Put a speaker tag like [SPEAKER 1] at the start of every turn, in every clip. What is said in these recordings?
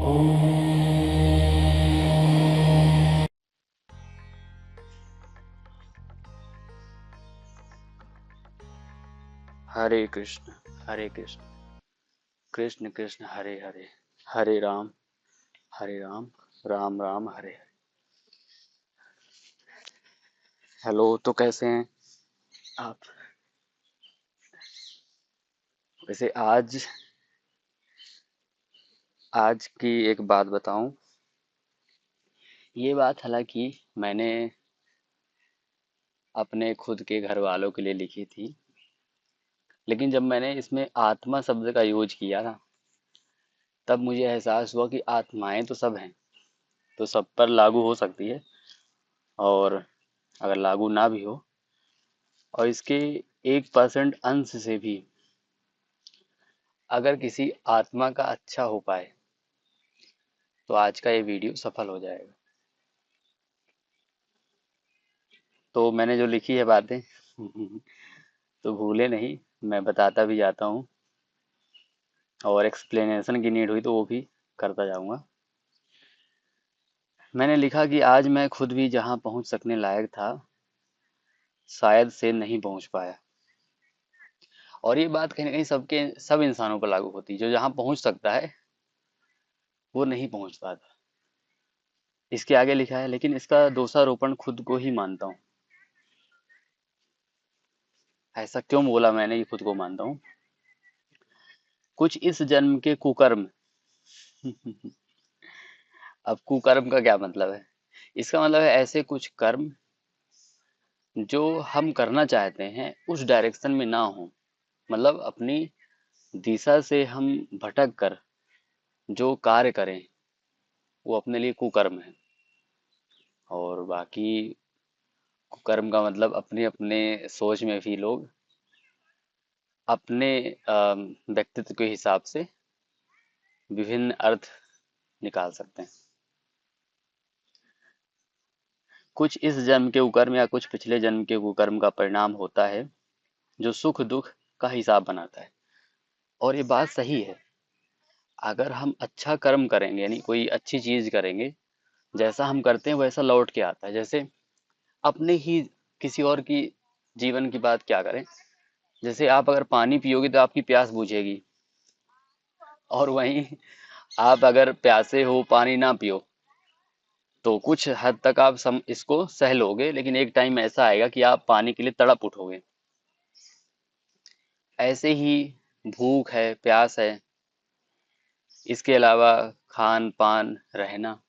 [SPEAKER 1] हरे कृष्ण, हरे कृष्ण, कृष्ण कृष्ण हरे हरे, हरे Ram, Ram Ram Hare Hare. Hello, तो कैसे हैं आप? वैसे आज की एक बात बताऊं। ये बात हालांकि मैंने अपने खुद के घर वालों के लिए लिखी थी, लेकिन जब मैंने इसमें आत्मा शब्द का यूज किया ना, तब मुझे एहसास हुआ कि आत्माएं तो सब हैं, तो सब पर लागू हो सकती है, और अगर लागू ना भी हो, और इसके 1% अंश से भी अगर किसी आत्मा का अच्छा हो पाए, तो आज का ये वीडियो सफल हो जाएगा। तो मैंने जो लिखी है बातें तो भूले नहीं, मैं बताता भी जाता हूँ, और एक्सप्लेनेशन की नीड हुई तो वो भी करता जाऊंगा। मैंने लिखा कि आज मैं खुद भी जहाँ पहुँच सकने लायक था, शायद से नहीं पहुँच पाया। और ये बात कहीं ना कहीं सब इंसानों पर लागू होती है। जो जहाँ पहुँच सकता है वो नहीं पहुँच पाता। इसके आगे लिखा है, लेकिन इसका दोषारोपण खुद को ही मानता हूँ। ऐसा क्यों बोला मैंने, ये खुद को मानता हूँ। कुछ इस जन्म के कुकर्म। अब कुकर्म का क्या मतलब है? इसका मतलब है ऐसे कुछ कर्म जो हम करना चाहते हैं उस डायरेक्शन में ना हो। मतलब अपनी दिशा से हम भटक कर जो कार्य करें, वो अपने लिए कुकर्म है। और बाकी कुकर्म का मतलब अपने अपने सोच में भी लोग अपने व्यक्तित्व के हिसाब से विभिन्न अर्थ निकाल सकते हैं। कुछ इस जन्म के कुकर्म या कुछ पिछले जन्म के कुकर्म का परिणाम होता है, जो सुख दुख का हिसाब बनाता है। और ये बात सही है। अगर हम अच्छा कर्म करेंगे, यानी कोई अच्छी चीज करेंगे, जैसा हम करते हैं वैसा लौट के आता है। जैसे अपने ही किसी और की जीवन की बात क्या करें। जैसे आप अगर पानी पियोगे तो आपकी प्यास बुझेगी, और वहीं आप अगर प्यासे हो पानी ना पियो, तो कुछ हद तक आप इसको सह लोगे, लेकिन एक टाइम ऐसा आएगा कि आप पानी के लिए तड़प उठोगे। ऐसे ही भूख है, प्यास है, इसके अलावा खान पान रहना।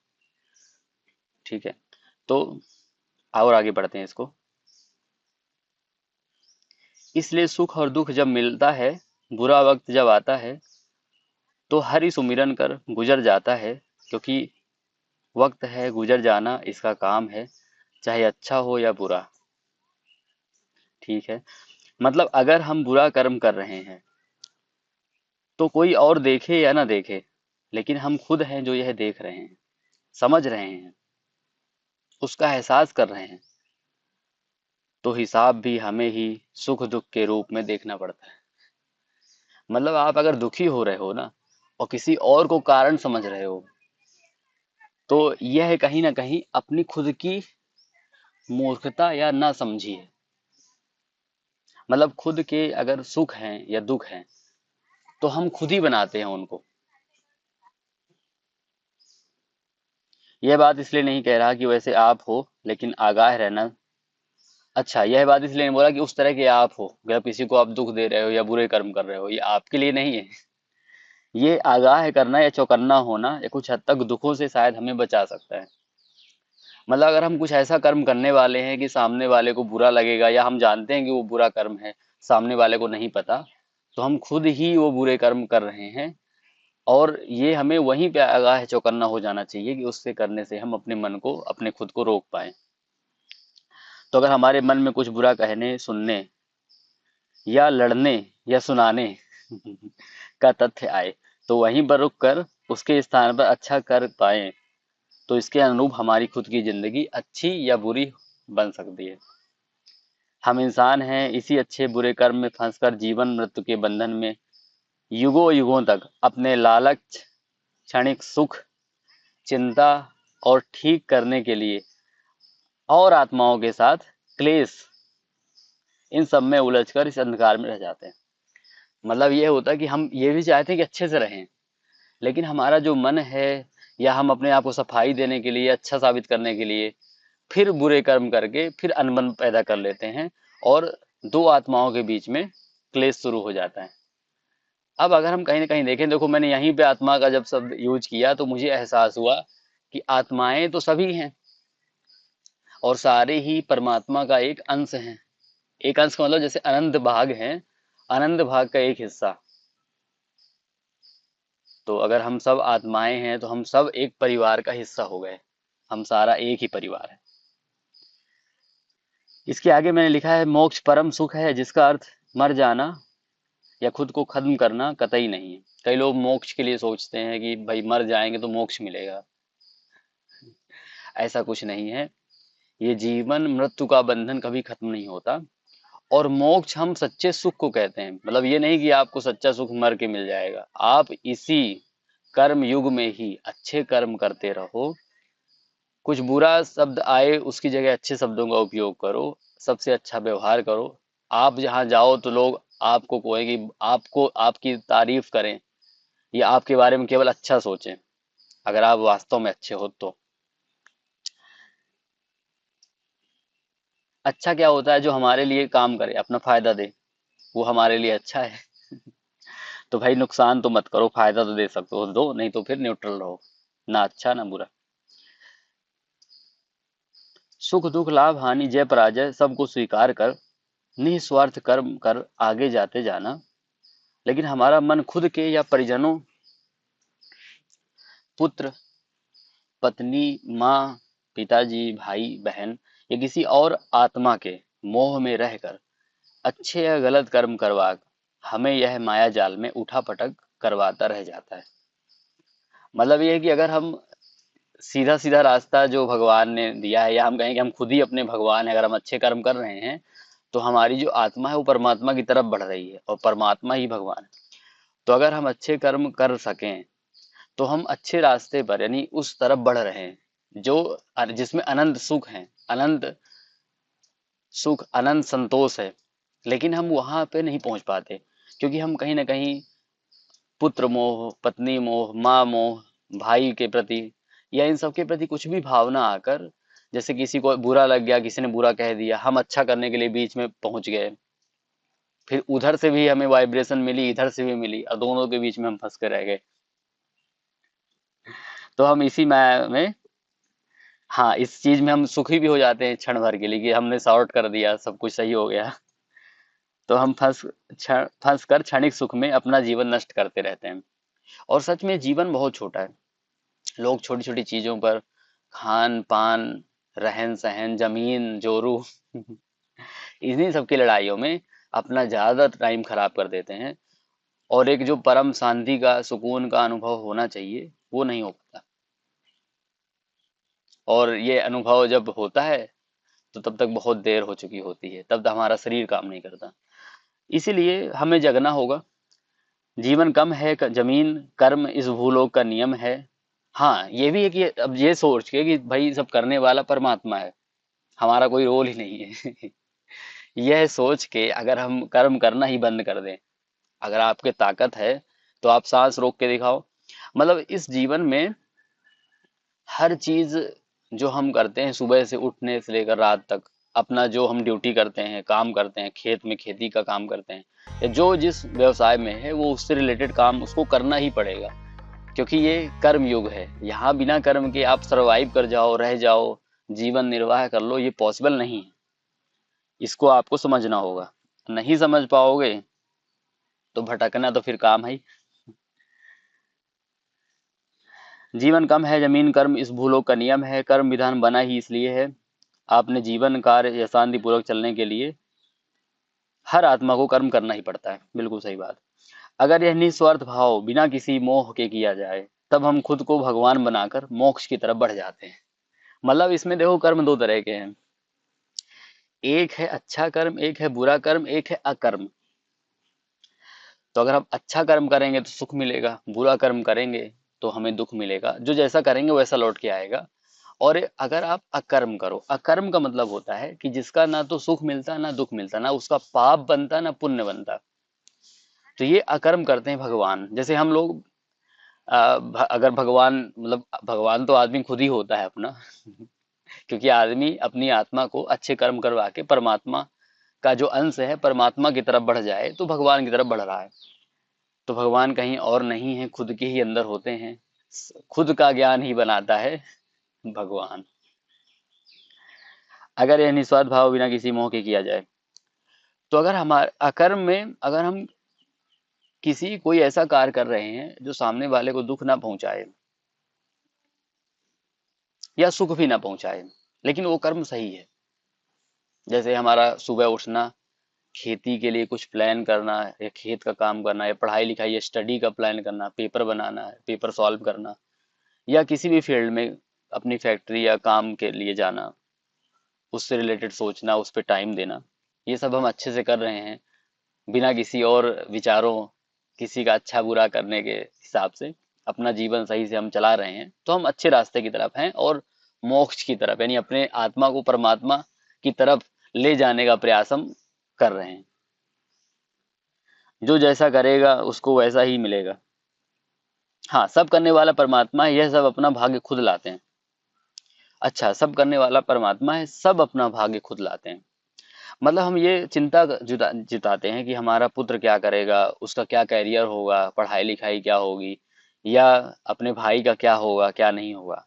[SPEAKER 1] ठीक है, तो और आगे बढ़ते हैं इसको। इसलिए सुख और दुख जब मिलता है, बुरा वक्त जब आता है, तो हरि सुमिरन कर गुजर जाता है। क्योंकि वक्त है गुजर जाना, इसका काम है, चाहे अच्छा हो या बुरा। ठीक है, मतलब अगर हम बुरा कर्म कर रहे हैं, तो कोई और देखे या ना देखे, लेकिन हम खुद हैं जो यह देख रहे हैं, समझ रहे हैं, उसका एहसास कर रहे हैं। तो हिसाब भी हमें ही सुख दुख के रूप में देखना पड़ता है। मतलब आप अगर दुखी हो रहे हो ना, और किसी और को कारण समझ रहे हो, तो यह कहीं ना कहीं अपनी खुद की मूर्खता या ना समझी है। मतलब खुद के अगर सुख हैं या दुख हैं, तो हम खुद ही बनाते हैं उनको। यह बात इसलिए नहीं कह रहा कि वैसे आप हो, लेकिन आगाह रहना। अच्छा, यह बात इसलिए नहीं बोला कि उस तरह के आप हो, या किसी को आप दुख दे रहे हो या बुरे कर्म कर रहे हो, ये आपके लिए नहीं है। ये आगाह करना या चौकन्ना होना या कुछ हद तक दुखों से शायद हमें बचा सकता है। मतलब अगर हम कुछ ऐसा कर्म करने वाले हैं कि सामने वाले को बुरा लगेगा, या हम जानते हैं कि वो बुरा कर्म है, सामने वाले को नहीं पता, तो हम खुद ही वो बुरे कर्म कर रहे हैं। और ये हमें वहीं पे आगाह चौकन्ना हो जाना चाहिए कि उससे करने से हम अपने मन को, अपने खुद को रोक पाए। तो अगर हमारे मन में कुछ बुरा कहने, सुनने या लड़ने या सुनाने का तथ्य आए, तो वहीं पर रुक कर उसके स्थान पर अच्छा कर पाए, तो इसके अनुरूप हमारी खुद की जिंदगी अच्छी या बुरी बन सकती है। हम इंसान हैं, इसी अच्छे बुरे कर्म में फंसकर जीवन मृत्यु के बंधन में युगों युगों तक अपने लालच क्षणिक सुख, चिंता और ठीक करने के लिए और आत्माओं के साथ क्लेश, इन सब में उलझकर इस अंधकार में रह जाते हैं। मतलब ये होता है कि हम ये भी चाहते हैं कि अच्छे से रहें, लेकिन हमारा जो मन है, या हम अपने आप को सफाई देने के लिए, अच्छा साबित करने के लिए फिर बुरे कर्म करके फिर अनबन पैदा कर लेते हैं, और दो आत्माओं के बीच में क्लेश शुरू हो जाता है। अब अगर हम कहीं ना कहीं देखें, देखो मैंने यहीं पे आत्मा का जब शब्द यूज किया तो मुझे एहसास हुआ कि आत्माएं तो सभी हैं, और सारे ही परमात्मा का एक अंश हैं। एक अंश का मतलब जैसे अनंत भाग हैं, अनंत भाग का एक हिस्सा। तो अगर हम सब आत्माएं हैं तो हम सब एक परिवार का हिस्सा हो गए, हम सारा एक ही परिवार है। इसके आगे मैंने लिखा है, मोक्ष परम सुख है, जिसका अर्थ मर जाना या खुद को खत्म करना कतई नहीं है। कई लोग मोक्ष के लिए सोचते हैं कि भाई मर जाएंगे तो मोक्ष मिलेगा। ऐसा कुछ नहीं है। ये जीवन मृत्यु का बंधन कभी खत्म नहीं होता। और मोक्ष हम सच्चे सुख को कहते हैं। मतलब ये नहीं कि आपको सच्चा सुख मर के मिल जाएगा, आप इसी कर्म युग में ही अच्छे कर्म करते रहो। कुछ बुरा शब्द आए उसकी जगह अच्छे शब्दों का उपयोग करो, सबसे अच्छा व्यवहार करो। आप जहाँ जाओ तो लोग आपको कहें कि आपको आपकी तारीफ करें, या आपके बारे में केवल अच्छा सोचें, अगर आप वास्तव में अच्छे हो तो। अच्छा क्या होता है? जो हमारे लिए काम करे, अपना फायदा दे, वो हमारे लिए अच्छा है। तो भाई नुकसान तो मत करो, फायदा तो दे सकते हो दो, नहीं तो फिर न्यूट्रल रहो, ना अच्छा ना बुरा। सुख दुख लाभ हानि जय पराजय सबको स्वीकार कर निस्वार्थ कर्म कर आगे जाते जाना। लेकिन हमारा मन खुद के या परिजनों, पुत्र पत्नी, माँ, पिताजी, भाई बहन या किसी और आत्मा के मोह में रहकर अच्छे या गलत कर्म करवा हमें यह माया जाल में उठा पटक करवाता रह जाता है। मतलब ये है कि अगर हम सीधा सीधा रास्ता जो भगवान ने दिया है, या हम कहें कि हम खुद ही अपने भगवान हैं, अगर हम अच्छे कर्म कर रहे हैं तो हमारी जो आत्मा है वो परमात्मा की तरफ बढ़ रही है, और परमात्मा ही भगवान है। तो अगर हम अच्छे कर्म कर सकें तो हम अच्छे रास्ते पर, यानी उस तरफ बढ़ रहे हैं जो जिसमें अनंत सुख है, अनंत सुख, अनंत संतोष है। लेकिन हम वहां पे नहीं पहुंच पाते, क्योंकि हम कहीं ना कहीं पुत्र मोह, पत्नी मोह, माँ मोह, भाई के प्रति या इन सब के प्रति कुछ भी भावना आकर, जैसे किसी को बुरा लग गया, किसी ने बुरा कह दिया, हम अच्छा करने के लिए बीच में पहुंच गए, फिर उधर से भी हमें वाइब्रेशन मिली, इधर से भी मिली, और दोनों के बीच में हम फंस के रह गए। तो हम इसी माया में, हाँ, इस चीज में हम सुखी भी हो जाते हैं क्षण भर के लिए कि हमने सॉर्ट कर दिया, सब कुछ सही हो गया। तो हम फंस कर क्षणिक सुख में अपना जीवन नष्ट करते रहते हैं। और सच में जीवन बहुत छोटा है। लोग छोटी छोटी चीजों पर, खान पान, रहन सहन, जमीन जोरू, इन्हीं सब की लड़ाइयों में अपना ज्यादा टाइम खराब कर देते हैं, और एक जो परम शांति का, सुकून का अनुभव होना चाहिए वो नहीं हो पाता। और ये अनुभव जब होता है तो तब तक बहुत देर हो चुकी होती है, तब तक हमारा शरीर काम नहीं करता। इसीलिए हमें जगना होगा। जीवन कम है, जमीन कर्म इस भूलोक का नियम है। हाँ, ये भी है कि अब ये सोच के कि भाई सब करने वाला परमात्मा है, हमारा कोई रोल ही नहीं है। यह सोच के अगर हम कर्म करना ही बंद कर दें, अगर आपके ताकत है तो आप सांस रोक के दिखाओ। मतलब इस जीवन में हर चीज जो हम करते हैं, सुबह से उठने से लेकर रात तक, अपना जो हम ड्यूटी करते हैं, काम करते हैं, खेत में खेती का काम करते हैं, या जो जिस व्यवसाय में है वो उससे रिलेटेड काम उसको करना ही पड़ेगा। क्योंकि ये कर्म युग है। यहाँ बिना कर्म के आप सरवाइव कर जाओ, रह जाओ, जीवन निर्वाह कर लो, ये पॉसिबल नहीं है। इसको आपको समझना होगा। नहीं समझ पाओगे तो भटकना तो फिर काम है ही। जीवन कम है, जमीन कर्म इस भूलों का नियम है। कर्म विधान बना ही इसलिए है, आपने जीवन कार्य या शांति पूर्वक चलने के लिए हर आत्मा को कर्म करना ही पड़ता है। बिल्कुल सही बात। अगर यह निस्वार्थ भाव बिना किसी मोह के किया जाए, तब हम खुद को भगवान बनाकर मोक्ष की तरफ बढ़ जाते हैं। मतलब इसमें देखो, कर्म दो तरह के हैं। एक है अच्छा कर्म, एक है बुरा कर्म, एक है अकर्म। तो अगर हम अच्छा कर्म करेंगे तो सुख मिलेगा, बुरा कर्म करेंगे तो हमें दुख मिलेगा, जो जैसा करेंगे वैसा लौट के आएगा। और अगर आप अकर्म करो, अकर्म का मतलब होता है कि जिसका ना तो सुख मिलता ना दुख मिलता, ना उसका पाप बनता ना पुण्य बनता, तो ये अकर्म करते हैं भगवान। जैसे हम लोग अगर भगवान, मतलब भगवान तो आदमी खुद ही होता है अपना क्योंकि आदमी अपनी आत्मा को अच्छे कर्म करवा के परमात्मा का जो अंश है परमात्मा की तरफ बढ़ जाए तो भगवान की तरफ बढ़ रहा है। तो भगवान कहीं और नहीं है, खुद के ही अंदर होते हैं। खुद का ज्ञान ही बनाता है भगवान, अगर यह निस्वार्थ भाव बिना किसी मोह के किया जाए। तो अगर हमारे अकर्म में अगर हम किसी कोई ऐसा कार्य कर रहे हैं जो सामने वाले को दुख ना पहुंचाए या सुख भी ना पहुंचाए, लेकिन वो कर्म सही है, जैसे हमारा सुबह उठना, खेती के लिए कुछ प्लान करना, या खेत का काम करना, या पढ़ाई लिखाई या स्टडी का प्लान करना, पेपर बनाना है, पेपर सॉल्व करना, या किसी भी फील्ड में अपनी फैक्ट्री या काम के लिए जाना, उससे रिलेटेड सोचना, उस पर टाइम देना, ये सब हम अच्छे से कर रहे हैं बिना किसी और विचारों, किसी का अच्छा बुरा करने के हिसाब से अपना जीवन सही से हम चला रहे हैं, तो हम अच्छे रास्ते की तरफ हैं और मोक्ष की तरफ, यानी अपने आत्मा को परमात्मा की तरफ ले जाने का प्रयास हम कर रहे हैं। जो जैसा करेगा उसको वैसा ही मिलेगा। हाँ, सब करने वाला परमात्मा है, यह सब अपना भाग्य खुद लाते हैं। अच्छा, सब करने वाला परमात्मा है, सब अपना भाग्य खुद लाते हैं। मतलब हम ये चिंता जिताते हैं कि हमारा पुत्र क्या करेगा, उसका क्या करियर होगा, पढ़ाई लिखाई क्या होगी, या अपने भाई का क्या होगा क्या नहीं होगा।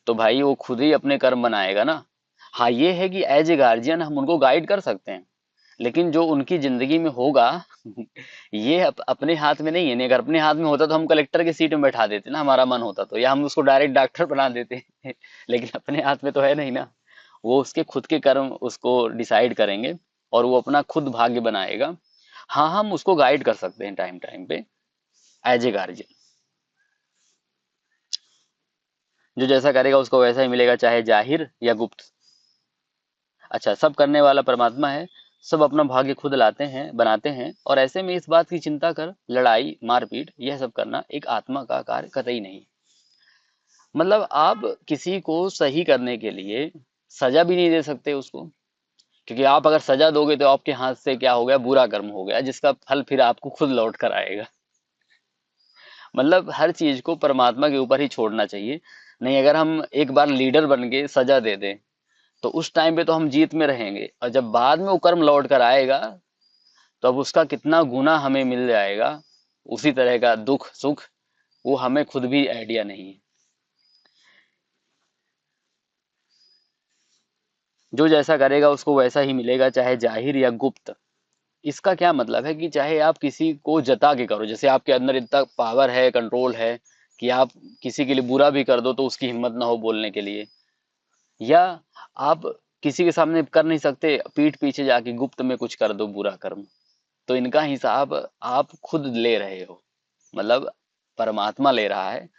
[SPEAKER 1] तो भाई वो खुद ही अपने कर्म बनाएगा ना। हाँ, ये है कि एज ए गार्जियन हम उनको गाइड कर सकते हैं, लेकिन जो उनकी जिंदगी में होगा ये अपने हाथ में नहीं है। नहीं, अगर अपने हाथ में होता तो हम कलेक्टर की सीट में बैठा देते ना, हमारा मन होता तो, या हम उसको डायरेक्ट डॉक्टर बना देते लेकिन अपने हाथ में तो है नहीं ना। वो उसके खुद के कर्म उसको डिसाइड करेंगे और वो अपना खुद भाग्य बनाएगा। हाँ, हम उसको गाइड कर सकते हैं टाइम टाइम पे एज ए गार्जियन। जो जैसा करेगा उसको वैसा ही मिलेगा, चाहे जाहिर या गुप्त। अच्छा, सब करने वाला परमात्मा है, सब अपना भाग्य खुद लाते हैं बनाते हैं, और ऐसे में इस बात की चिंता कर लड़ाई मारपीट यह सब करना एक आत्मा का कार्य कतई नहीं। मतलब आप किसी को सही करने के लिए सजा भी नहीं दे सकते उसको, क्योंकि आप अगर सजा दोगे तो आपके हाथ से क्या हो गया, बुरा कर्म हो गया, जिसका फल फिर आपको खुद लौट कर आएगा। मतलब हर चीज को परमात्मा के ऊपर ही छोड़ना चाहिए। नहीं, अगर हम एक बार लीडर बन के सजा दे दें तो उस टाइम पे तो हम जीत में रहेंगे, और जब बाद में वो कर्म लौट कर आएगा तो अब उसका कितना गुना हमें मिल जाएगा, उसी तरह का दुख सुख, वो हमें खुद भी आइडिया नहीं है। जो जैसा करेगा उसको वैसा ही मिलेगा, चाहे जाहिर या गुप्त। इसका क्या मतलब है कि चाहे आप किसी को जता के करो, जैसे आपके अंदर इतना पावर है, कंट्रोल है कि आप किसी के लिए बुरा भी कर दो तो उसकी हिम्मत ना हो बोलने के लिए, या आप किसी के सामने कर नहीं सकते, पीठ पीछे जाके गुप्त में कुछ कर दो बुरा कर्म, तो इनका हिसाब आप खुद ले रहे हो। मतलब परमात्मा ले रहा है,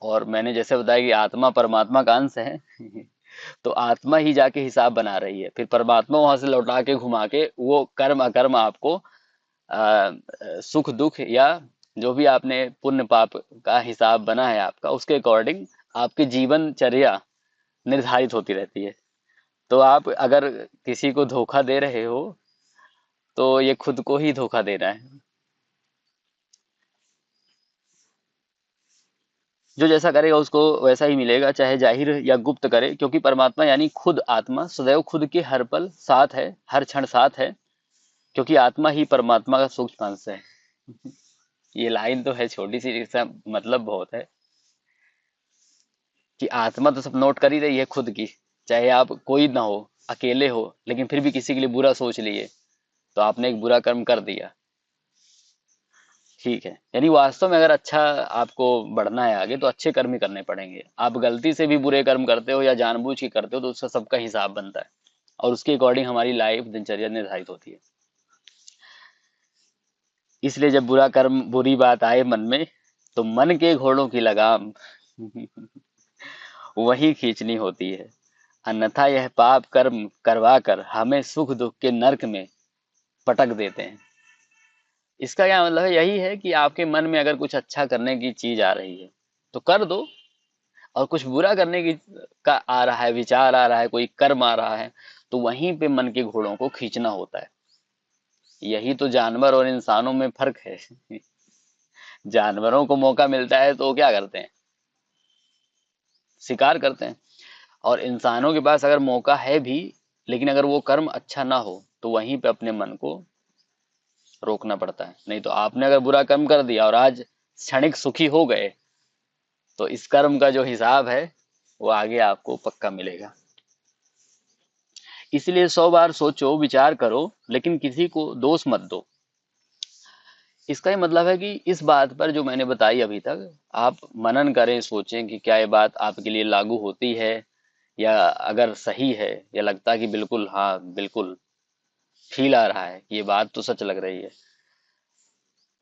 [SPEAKER 1] और मैंने जैसे बताया कि आत्मा परमात्मा का अंश है तो आत्मा ही जाके हिसाब बना रही है, फिर परमात्मा वहां से लौटा के घुमा के वो कर्म अकर्म आपको सुख दुख या जो भी आपने पुण्य पाप का हिसाब बना है आपका, उसके अकॉर्डिंग आपकी जीवनचर्या निर्धारित होती रहती है। तो आप अगर किसी को धोखा दे रहे हो तो ये खुद को ही धोखा देना है। जो जैसा करेगा उसको वैसा ही मिलेगा, चाहे जाहिर या गुप्त करे, क्योंकि परमात्मा यानी खुद आत्मा सदैव खुद के हर पल साथ है, हर क्षण साथ है, क्योंकि आत्मा ही परमात्मा का सूक्ष्म अंश है। ये लाइन तो है छोटी सी, इसका मतलब बहुत है कि आत्मा तो सब नोट कर ही रही है खुद की। चाहे आप कोई ना हो, अकेले हो, लेकिन फिर भी किसी के लिए बुरा सोच लिए तो आपने एक बुरा कर्म कर दिया। ठीक है, यानी वास्तव में अगर अच्छा आपको बढ़ना है आगे तो अच्छे कर्म ही करने पड़ेंगे। आप गलती से भी बुरे कर्म करते हो या जानबूझ के करते हो तो उसका सबका हिसाब बनता है, और उसके अकॉर्डिंग हमारी लाइफ दिनचर्या निर्धारित होती है। इसलिए जब बुरा कर्म बुरी बात आए मन में तो मन के घोड़ों की लगाम वही खींचनी होती है, अन्यथा यह पाप कर्म करवा कर हमें सुख दुख के नरक में पटक देते हैं। इसका क्या मतलब है, यही है कि आपके मन में अगर कुछ अच्छा करने की चीज आ रही है तो कर दो, और कुछ बुरा करने की का आ रहा है, विचार आ रहा है, कोई कर्म आ रहा है, तो वहीं पे मन के घोड़ों को खींचना होता है। यही तो जानवर और इंसानों में फर्क है। जानवरों को मौका मिलता है तो वो क्या करते हैं, शिकार करते हैं। और इंसानों के पास अगर मौका है भी, लेकिन अगर वो कर्म अच्छा ना हो तो वहीं पे अपने मन को रोकना पड़ता है। नहीं तो आपने अगर बुरा कर्म कर दिया और आज क्षणिक सुखी हो गए, तो इस कर्म का जो हिसाब है वो आगे आपको पक्का मिलेगा। इसलिए 100 बार सोचो, विचार करो, लेकिन किसी को दोष मत दो। इसका ही मतलब है कि इस बात पर जो मैंने बताई अभी तक, आप मनन करें, सोचें कि क्या ये बात आपके लिए लागू होती है, या अगर सही है, या लगता है कि बिल्कुल हाँ बिल्कुल फील आ रहा है कि ये बात तो सच लग रही है,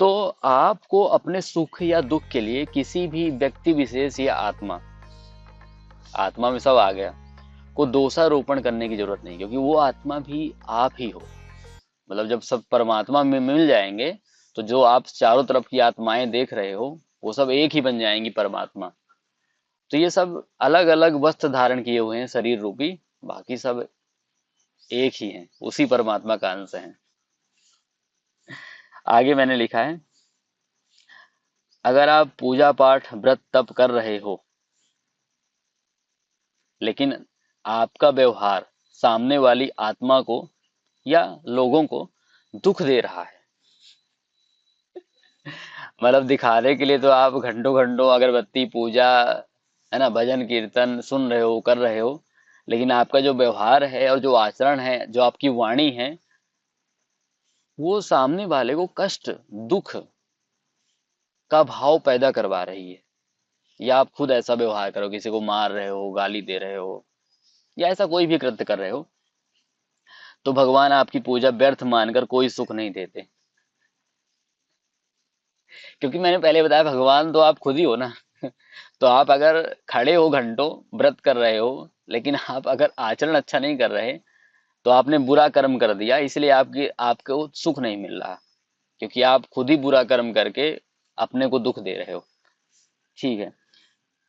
[SPEAKER 1] तो आपको अपने सुख या दुख के लिए किसी भी व्यक्ति विशेष या आत्मा, आत्मा में सब आ गया, को दोषारोपण करने की जरूरत नहीं, क्योंकि वो आत्मा भी आप ही हो। मतलब जब सब परमात्मा में मिल जाएंगे, तो जो आप चारों तरफ की आत्माएं देख रहे हो वो सब एक ही बन जाएंगी परमात्मा। तो ये सब अलग अलग वस्त्र धारण किए हुए हैं शरीर रूपी, बाकी सब एक ही हैं, उसी परमात्मा का अंश हैं। आगे मैंने लिखा है, अगर आप पूजा पाठ व्रत तप कर रहे हो, लेकिन आपका व्यवहार सामने वाली आत्मा को या लोगों को दुख दे रहा है, मतलब दिखाने के लिए तो आप घंटों घंटों अगरबत्ती पूजा, है ना, भजन कीर्तन सुन रहे हो, कर रहे हो, लेकिन आपका जो व्यवहार है और जो आचरण है, जो आपकी वाणी है, वो सामने वाले को कष्ट, दुख का भाव पैदा करवा रही है। या आप खुद ऐसा व्यवहार करो, किसी को मार रहे हो, गाली दे रहे हो, या ऐसा कोई भी कृत्य कर रहे हो, तो भगवान आपकी पूजा व्यर्थ मानकर कोई सुख नहीं देते। क्योंकि मैंने पहले बताया, भगवान तो आप खुद ही हो ना। तो आप अगर खड़े हो घंटों व्रत कर रहे हो, लेकिन आप अगर आचरण अच्छा नहीं कर रहे, तो आपने बुरा कर्म कर दिया, इसलिए आपको सुख नहीं मिल रहा, क्योंकि आप खुद ही बुरा कर्म करके अपने को दुख दे रहे हो। ठीक है,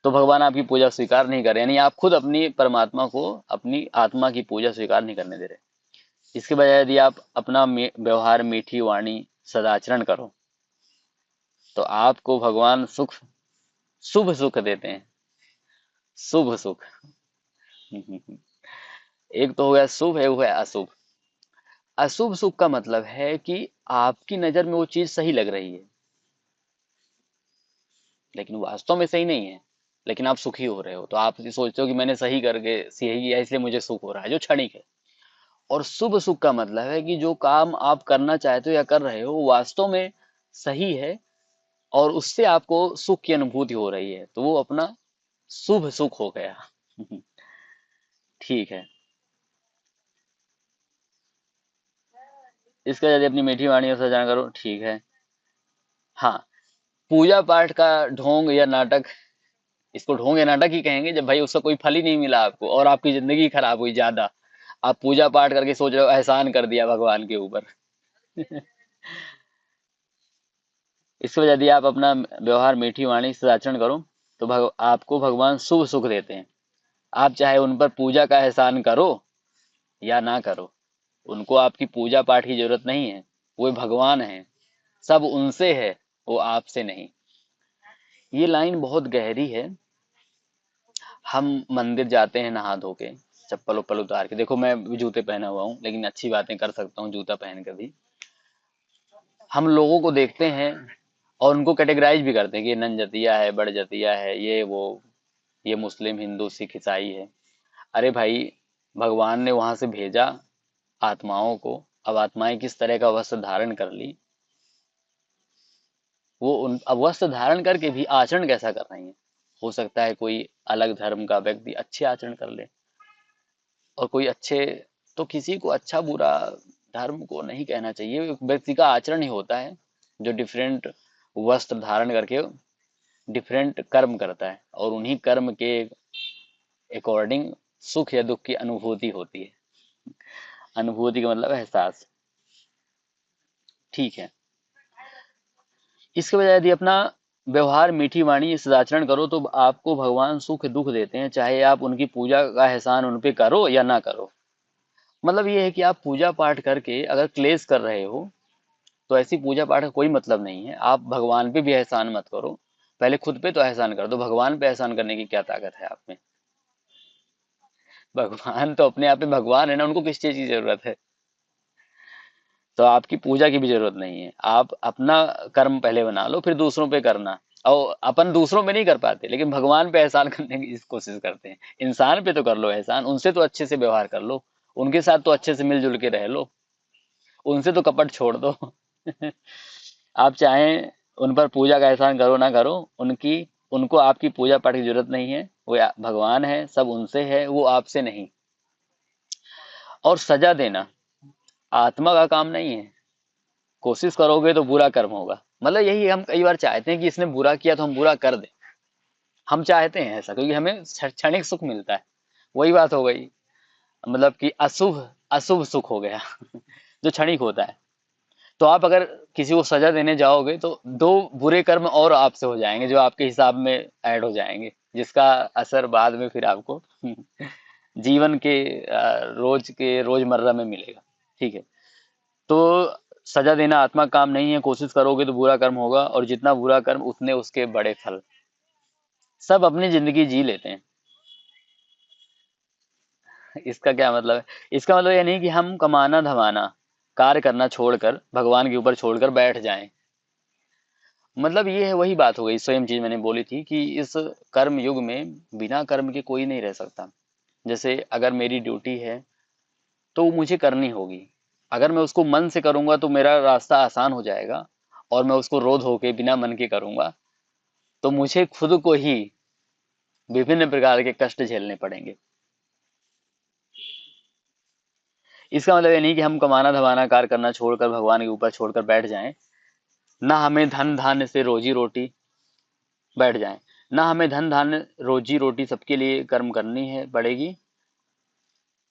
[SPEAKER 1] तो भगवान आपकी पूजा स्वीकार नहीं कर रहे, यानी आप खुद अपनी परमात्मा को, अपनी आत्मा की पूजा स्वीकार नहीं करने दे रहे। इसके बजाय यदि आप अपना व्यवहार मीठी वाणी सदाचरण करो, तो आपको भगवान सुख, शुभ सुख देते हैं। शुभ सुख। एक तो हो गया शुभ, एक हो गया अशुभ। अशुभ सुख का मतलब है कि आपकी नजर में वो चीज सही लग रही है, लेकिन वास्तव में सही नहीं है, लेकिन आप सुखी हो रहे हो, तो आप ये सोचते हो कि मैंने सही करके सही किया इसलिए मुझे सुख हो रहा है, जो क्षणिक है। और शुभ सुख का मतलब है कि जो काम आप करना चाहते हो या कर रहे हो वो वास्तव में सही है, और उससे आपको सुख की अनुभूति हो रही है, तो वो अपना शुभ सुख हो गया। ठीक है। इसका यदि अपनी मीठी वाणी से जान करो, ठीक है। हाँ, पूजा पाठ का ढोंग या नाटक, इसको ढोंग या नाटक ही कहेंगे जब भाई उसका कोई फल ही नहीं मिला आपको और आपकी जिंदगी खराब हुई ज्यादा। आप पूजा पाठ करके सोच रहे हो एहसान कर दिया भगवान के ऊपर। इसके वजह यदि आप अपना व्यवहार मीठी वाणी से आचरण करो, तो आपको भगवान शुभ सुख देते हैं। आप चाहे उन पर पूजा का एहसान करो या ना करो, उनको आपकी पूजा पाठ की जरूरत नहीं है। वो भगवान है, सब उनसे है, वो आपसे नहीं। ये लाइन बहुत गहरी है। हम मंदिर जाते हैं नहा धो के, चप्पल उप्पल उतार के, देखो मैं भी जूते पहना हुआ हूँ लेकिन अच्छी बातें कर सकता हूँ जूता पहन कर भी। हम लोगों को देखते हैं और उनको कैटेगराइज भी करते हैं कि ये ननजतिया है, बड़जतिया है, ये वो, ये मुस्लिम, हिंदू, सिख, ईसाई है। अरे भाई, भगवान ने वहां से भेजा आत्माओं को, अब आत्माएं किस तरह का वस्त्र धारण कर ली, वो उन अब वस्त्र धारण करके भी आचरण कैसा कर रही हैं। हो सकता है कोई अलग धर्म का व्यक्ति अच्छे आचरण कर ले, और कोई अच्छे, तो किसी को अच्छा बुरा धर्म को नहीं कहना चाहिए, एक व्यक्ति का आचरण ही होता है जो डिफरेंट वस्त्र धारण करके डिफरेंट कर्म करता है, और उन्हीं कर्म के अकॉर्डिंग सुख या दुख की अनुभूति होती है। अनुभूति का मतलब एहसास। ठीक है। इसके बजाय यदि अपना व्यवहार, मीठी वाणी, सदाचरण करो तो आपको भगवान सुख दुख देते हैं, चाहे आप उनकी पूजा का एहसान उन पे करो या ना करो। मतलब ये है कि आप पूजा पाठ करके अगर क्लेश कर रहे हो तो ऐसी पूजा पाठ का कोई मतलब नहीं है। आप भगवान पे भी एहसान मत करो, पहले खुद पे तो एहसान कर दो। भगवान पे एहसान करने की क्या ताकत है आप में? भगवान तो अपने आप में भगवान है ना, उनको किस चीज की जरूरत है? तो आपकी पूजा की भी जरूरत नहीं है। आप अपना कर्म पहले बना लो, फिर दूसरों पे करना। और अपन दूसरों पे नहीं कर पाते, लेकिन भगवान पे एहसान करने की कोशिश करते हैं। इंसान पे तो कर लो एहसान, उनसे तो अच्छे से व्यवहार कर लो, उनके साथ तो अच्छे से मिलजुल के रह लो, उनसे तो कपट छोड़ दो। आप चाहें उन पर पूजा का एहसान करो ना करो, उनकी उनको आपकी पूजा पाठ की जरूरत नहीं है। वो भगवान है, सब उनसे है, वो आपसे नहीं। और सजा देना आत्मा का काम नहीं है। कोशिश करोगे तो बुरा कर्म होगा। मतलब यही हम कई बार चाहते हैं कि इसने बुरा किया तो हम बुरा कर दें। हम चाहते हैं ऐसा क्योंकि हमें क्षणिक सुख मिलता है। वही बात हो गई, मतलब कि अशुभ अशुभ सुख हो गया। जो क्षणिक होता है। तो आप अगर किसी को सजा देने जाओगे तो दो बुरे कर्म और आपसे हो जाएंगे, जो आपके हिसाब में ऐड हो जाएंगे, जिसका असर बाद में फिर आपको जीवन के रोज के रोजमर्रा में मिलेगा। ठीक है। तो सजा देना आत्मा का काम नहीं है। कोशिश करोगे तो बुरा कर्म होगा, और जितना बुरा कर्म उतने उसके बड़े फल। सब अपनी जिंदगी जी लेते हैं। इसका क्या मतलब है? इसका मतलब ये नहीं कि हम कमाना धमाना कार्य करना छोड़कर भगवान के ऊपर छोड़कर बैठ जाएं। मतलब ये है, वही बात हो गई, सेम चीज मैंने बोली थी कि इस कर्म युग में बिना कर्म के कोई नहीं रह सकता। जैसे अगर मेरी ड्यूटी है तो वो मुझे करनी होगी। अगर मैं उसको मन से करूंगा तो मेरा रास्ता आसान हो जाएगा, और मैं उसको रो धो के बिना मन के करूंगा तो मुझे खुद को ही विभिन्न प्रकार के कष्ट झेलने पड़ेंगे। इसका मतलब ये नहीं कि हम कमाना धमाना कार्य करना छोड़कर भगवान के ऊपर छोड़कर बैठ जाएं। ना हमें धन धान्य से रोजी रोटी बैठ जाएं। ना हमें धन धान्य रोजी रोटी सबके लिए कर्म करनी है पड़ेगी,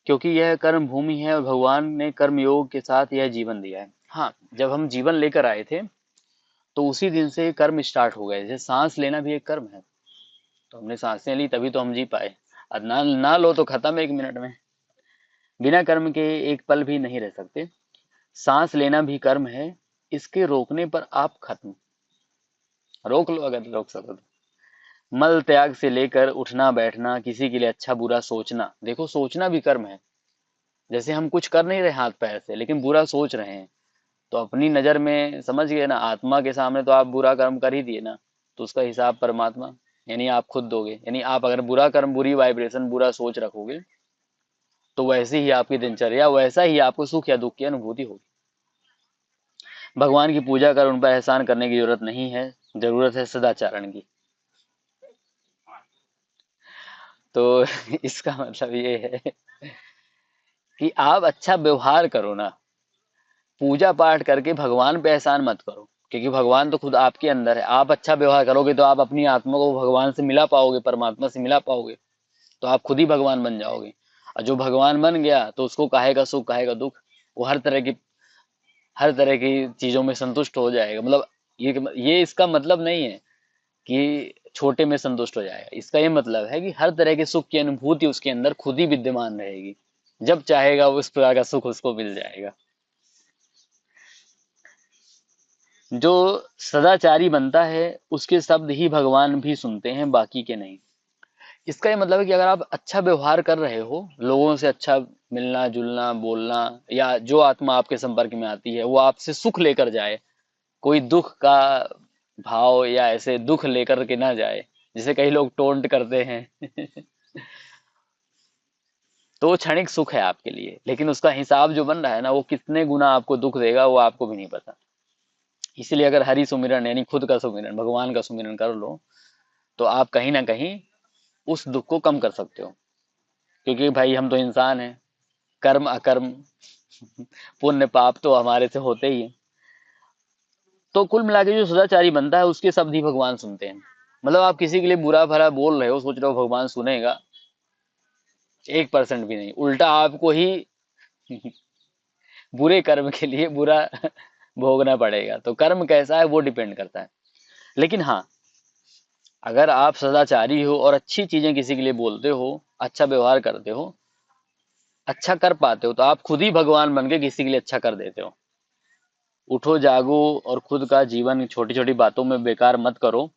[SPEAKER 1] क्योंकि यह कर्म भूमि है और भगवान ने कर्म योग के साथ यह जीवन दिया है। हाँ, जब हम जीवन लेकर आए थे तो उसी दिन से कर्म स्टार्ट हो गए। जैसे सांस लेना भी एक कर्म है, तो हमने सांसें ली तभी तो हम जी पाए। अब ना लो तो खत्म 1 मिनट में। बिना कर्म के एक पल भी नहीं रह सकते। सांस लेना भी कर्म है, इसके रोकने पर आप खत्म। रोक लो अगर रोक सको तो। मल त्याग से लेकर उठना बैठना, किसी के लिए अच्छा बुरा सोचना, देखो सोचना भी कर्म है। जैसे हम कुछ कर नहीं रहे हाथ पैर से, लेकिन बुरा सोच रहे हैं, तो अपनी नजर में समझ गए ना, आत्मा के सामने तो आप बुरा कर्म कर ही दिए ना। तो उसका हिसाब परमात्मा यानी आप खुद दोगे। यानी आप अगर बुरा कर्म, बुरी वाइब्रेशन, बुरा सोच रखोगे तो वैसे ही आपकी दिनचर्या, वैसा ही आपको सुख या दुख की अनुभूति होगी। भगवान की पूजा कर उन पर एहसान करने की जरूरत नहीं है, जरूरत है सदाचरण की। तो इसका मतलब ये है कि आप अच्छा व्यवहार करो ना। पूजा पाठ करके भगवान पे एहसान मत करो, क्योंकि भगवान तो खुद आपके अंदर है। आप अच्छा व्यवहार करोगे तो आप अपनी आत्मा को भगवान से मिला पाओगे, परमात्मा से मिला पाओगे। तो आप खुद ही भगवान बन जाओगे। और जो भगवान बन गया तो उसको काहे का सुख काहे का दुख। वो हर तरह की चीजों में संतुष्ट हो जाएगा। मतलब ये इसका मतलब नहीं है कि छोटे में संतुष्ट हो जाएगा। इसका ये मतलब है कि हर तरह के सुख की अनुभूति उसके अंदर खुद ही विद्यमान रहेगी। जब चाहेगा उस प्रकार का सुख उसको मिल जाएगा। जो सदाचारी बनता है उसके शब्द ही भगवान भी सुनते हैं, बाकी के नहीं। इसका ये मतलब है कि अगर आप अच्छा व्यवहार कर रहे हो, लोगों से अच्छा मिलना जुलना बोलना, या जो आत्मा आपके संपर्क में आती है वो आपसे सुख लेकर जाए, कोई दुख का भाव या ऐसे दुख लेकर के ना जाए, जिसे कई लोग टोंट करते हैं। तो वो क्षणिक सुख है आपके लिए, लेकिन उसका हिसाब जो बन रहा है ना, वो कितने गुना आपको दुख देगा वो आपको भी नहीं पता। इसलिए अगर हरि सुमिरन यानी खुद का सुमिरन, भगवान का सुमिरन कर लो तो आप कहीं ना कहीं उस दुख को कम कर सकते हो। क्योंकि भाई हम तो इंसान हैं, कर्म अकर्म पुण्य पाप तो हमारे से होते ही हैं। तो कुल मिला के जो सदाचारी बनता है उसके शब्द ही भगवान सुनते हैं। मतलब आप किसी के लिए बुरा भला बोल रहे हो, सोच रहे हो भगवान सुनेगा, 1% भी नहीं। उल्टा आपको ही बुरे कर्म के लिए बुरा भोगना पड़ेगा। तो कर्म कैसा है वो डिपेंड करता है। लेकिन हाँ, अगर आप सदाचारी हो और अच्छी चीजें किसी के लिए बोलते हो, अच्छा व्यवहार करते हो, अच्छा कर पाते हो, तो आप खुद ही भगवान बन के किसी के लिए अच्छा कर देते हो। उठो जागो और खुद का जीवन छोटी छोटी बातों में बेकार मत करो।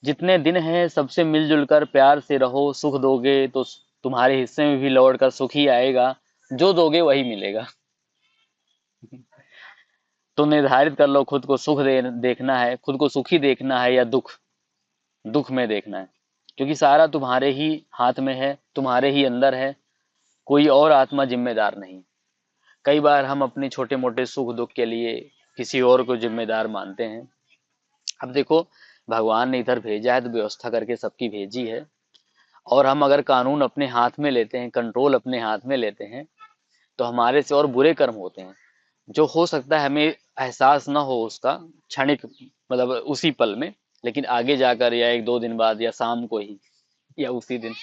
[SPEAKER 1] जितने दिन हैं सबसे मिलजुल कर प्यार से रहो। सुख दोगे तो तुम्हारे हिस्से में भी लौट कर सुख ही आएगा। जो दोगे वही मिलेगा। तो निर्धारित कर लो खुद को देखना है, खुद को सुखी देखना है या दुख दुख में देखना है। क्योंकि सारा तुम्हारे ही हाथ में है, तुम्हारे ही अंदर है। कोई और आत्मा जिम्मेदार नहीं। कई बार हम अपने छोटे मोटे सुख दुख के लिए किसी और को जिम्मेदार मानते हैं। अब देखो, भगवान ने इधर भेजा है तो व्यवस्था करके सबकी भेजी है। और हम अगर कानून अपने हाथ में लेते हैं, कंट्रोल अपने हाथ में लेते हैं, तो हमारे से और बुरे कर्म होते हैं। जो हो सकता है हमें एहसास ना हो उसका, क्षणिक मतलब उसी पल में, लेकिन आगे जाकर या एक दो दिन बाद या शाम को ही या उसी दिन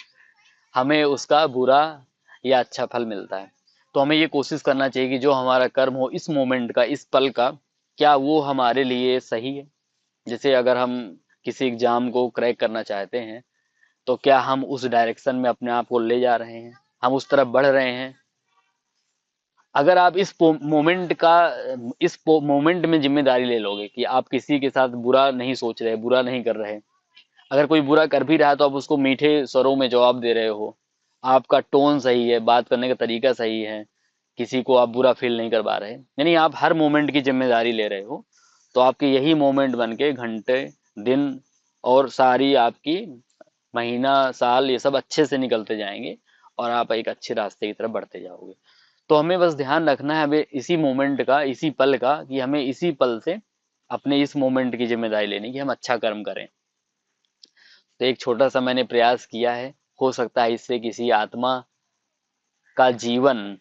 [SPEAKER 1] हमें उसका बुरा या अच्छा फल मिलता है। तो हमें ये कोशिश करना चाहिए कि जो हमारा कर्म हो इस मोमेंट का, इस पल का, क्या वो हमारे लिए सही है। जैसे अगर हम किसी एग्जाम को क्रैक करना चाहते हैं, तो क्या हम उस डायरेक्शन में अपने आप को ले जा रहे हैं, हम उस तरफ बढ़ रहे हैं। अगर आप इस मोमेंट में जिम्मेदारी ले लोगे कि आप किसी के साथ बुरा नहीं सोच रहे, बुरा नहीं कर रहे, अगर कोई बुरा कर भी रहा है तो आप उसको मीठे स्वरों में जवाब दे रहे हो, आपका टोन सही है, बात करने का तरीका सही है, किसी को आप बुरा फील नहीं करवा रहे, यानी आप हर मोमेंट की जिम्मेदारी ले रहे हो, तो आपके यही मोमेंट बन के घंटे, दिन और सारी आपकी महीना, साल, ये सब अच्छे से निकलते जाएंगे और आप एक अच्छे रास्ते की तरफ बढ़ते जाओगे। तो हमें बस ध्यान रखना है हमें इसी मोमेंट का, इसी पल का, कि हमें इसी पल से अपने इस मोमेंट की जिम्मेदारी लेनी कि हम अच्छा कर्म करें। तो एक छोटा सा मैंने प्रयास किया है, हो सकता है इससे किसी आत्मा का जीवन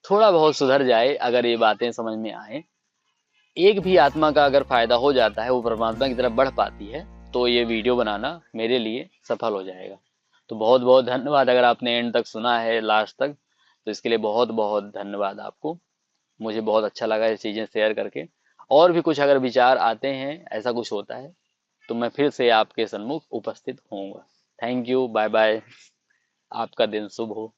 [SPEAKER 1] थोड़ा बहुत सुधर जाए, अगर ये बातें समझ में आए। एक भी आत्मा का अगर फायदा हो जाता है, वो परमात्मा की तरफ बढ़ पाती है, तो ये वीडियो बनाना मेरे लिए सफल हो जाएगा। तो बहुत बहुत धन्यवाद, अगर आपने एंड तक सुना है, लास्ट तक, तो इसके लिए बहुत बहुत धन्यवाद आपको। मुझे बहुत अच्छा लगा ये चीज़ें शेयर करके। और भी कुछ अगर विचार आते हैं, ऐसा कुछ होता है, तो मैं फिर से आपके सन्मुख उपस्थित होऊंगा। Thank you, bye bye. आपका दिन शुभ हो।